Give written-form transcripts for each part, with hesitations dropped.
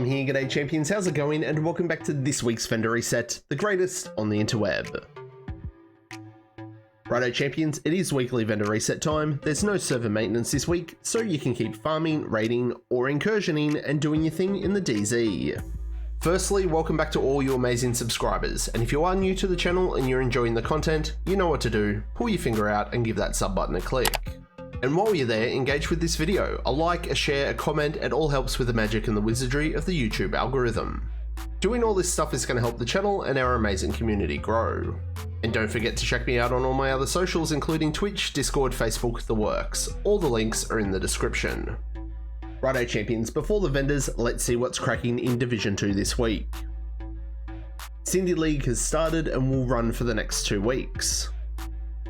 here, g'day champions, how's it going? And welcome back to this week's vendor reset, the greatest on the interweb. Righto champions, it is weekly vendor reset time. There's no server maintenance this week, so you can keep farming, raiding, or incursioning and doing your thing in the DZ. Firstly, welcome back to all you amazing subscribers, and if you are new to the channel and you're enjoying the content, you know what to do. Pull your finger out and give that sub button a click. And while you're there, engage with this video. A like, a share, a comment, it all helps with the magic and the wizardry of the YouTube algorithm. Doing all this stuff is going to help the channel and our amazing community grow. And don't forget to check me out on all my other socials, including Twitch, Discord, Facebook, the works. All the links are in the description. Righto champions, before the vendors, let's see what's cracking in Division 2 this week. Cindy League has started and will run for the next 2 weeks.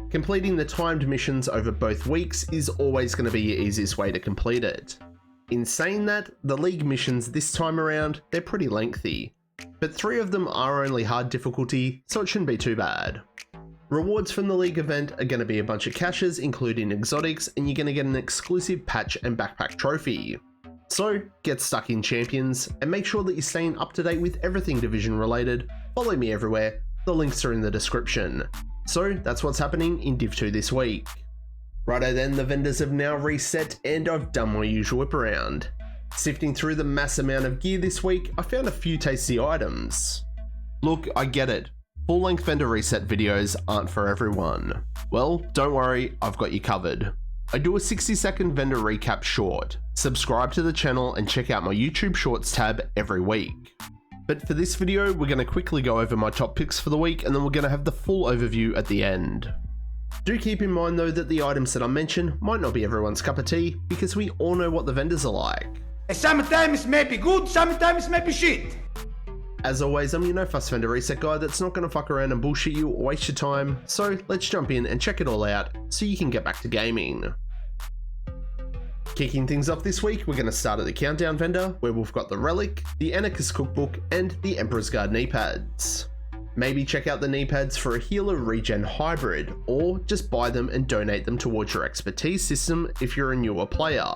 Completing the timed missions over both weeks is always going to be your easiest way to complete it. In saying that, the League missions this time around, they're pretty lengthy, but 3 of them are only hard difficulty, so it shouldn't be too bad. Rewards from the League event are going to be a bunch of caches, including exotics, and you're going to get an exclusive patch and backpack trophy. So, get stuck in champions, and make sure that you're staying up to date with everything Division related. Follow me everywhere, the links are in the description. So that's what's happening in Div 2 this week. Righto then, the vendors have now reset and I've done my usual whip around. Sifting through the mass amount of gear this week, I found a few tasty items. Look, I get it. Full-length vendor reset videos aren't for everyone. Well, don't worry, I've got you covered. I do a 60-second vendor recap short. Subscribe to the channel and check out my YouTube Shorts tab every week. But for this video, we're going to quickly go over my top picks for the week, and then we're going to have the full overview at the end. Do keep in mind though that the items that I mention might not be everyone's cup of tea, because we all know what the vendors are like. Sometimes may be good, sometimes may be shit. As always, I'm your no fuss vendor reset guy that's not going to fuck around and bullshit you or waste your time, so let's jump in and check it all out so you can get back to gaming. Kicking things off this week, we're going to start at the Countdown vendor, where we've got the Relic, the Anarchist Cookbook, and the Emperor's Guard knee pads. Maybe check out the knee pads for a healer regen hybrid, or just buy them and donate them towards your expertise system if you're a newer player.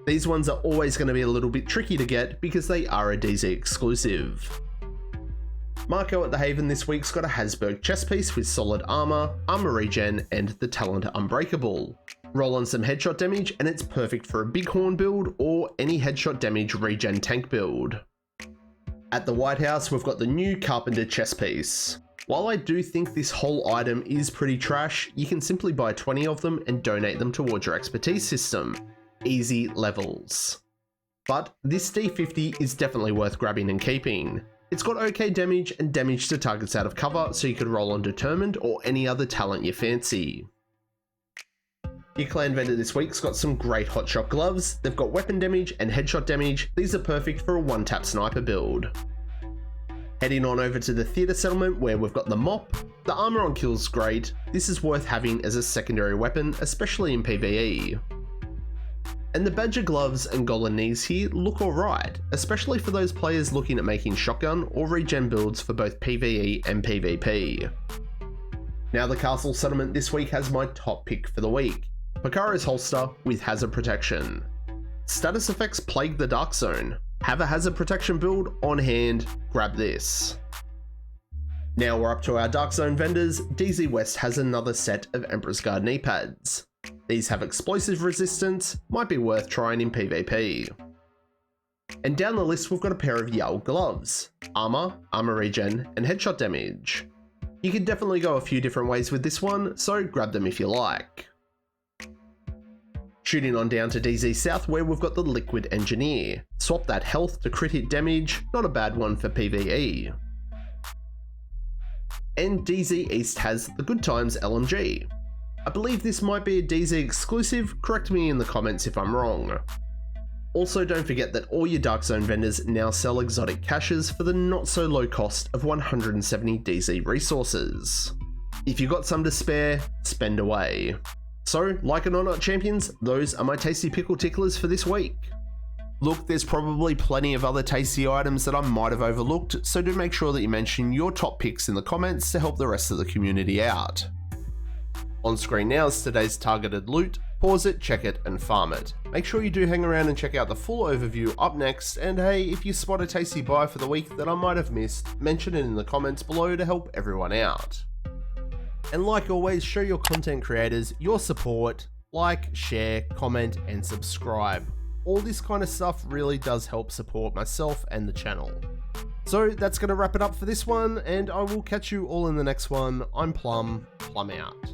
These ones are always going to be a little bit tricky to get because they are a DZ exclusive. Marco at the Haven this week's got a Hasberg chest piece with solid armor, armor regen, and the talent Unbreakable. Roll on some headshot damage and it's perfect for a bighorn build or any headshot damage regen tank build. At the White House, we've got the new Carpenter chest piece. While I do think this whole item is pretty trash, you can simply buy 20 of them and donate them towards your expertise system. Easy levels. But this D50 is definitely worth grabbing and keeping. It's got okay damage and damage to targets out of cover, so you could roll on Determined or any other talent you fancy. Your clan vendor this week's got some great hotshot gloves. They've got weapon damage and headshot damage. These are perfect for a one-tap sniper build. Heading on over to the theatre settlement where we've got the mop. The armor on kill's great. This is worth having as a secondary weapon, especially in PvE. And the badger gloves and golden knees here look alright, especially for those players looking at making shotgun or regen builds for both PvE and PvP. Now the castle settlement this week has my top pick for the week. PICRAO'S holster with hazard protection. Status effects plague the Dark Zone. Have a hazard protection build on hand, grab this. Now we're up to our Dark Zone vendors. DZ West has another set of Emperor's Guard knee pads. These have explosive resistance, might be worth trying in PvP. And down the list we've got a pair of Yao gloves. Armor, armor regen, and headshot damage. You could definitely go a few different ways with this one, so grab them if you like. Shooting on down to DZ South where we've got the Liquid Engineer. Swap that health to crit hit damage, not a bad one for PvE. And DZ East has the Good Times LMG. I believe this might be a DZ exclusive, correct me in the comments if I'm wrong. Also don't forget that all your Dark Zone vendors now sell exotic caches for the not so low cost of 170 DZ resources. If you've got some to spare, spend away. So, like it or not champions, those are my tasty pickle ticklers for this week. Look, there's probably plenty of other tasty items that I might have overlooked, so do make sure that you mention your top picks in the comments to help the rest of the community out. On screen now is today's targeted loot. Pause it, check it, and farm it. Make sure you do hang around and check out the full overview up next, and hey, if you spot a tasty buy for the week that I might have missed, mention it in the comments below to help everyone out. And like always, show your content creators your support, like, share, comment, and subscribe. All this kind of stuff really does help support myself and the channel. So that's going to wrap it up for this one, and I will catch you all in the next one. I'm Plum out.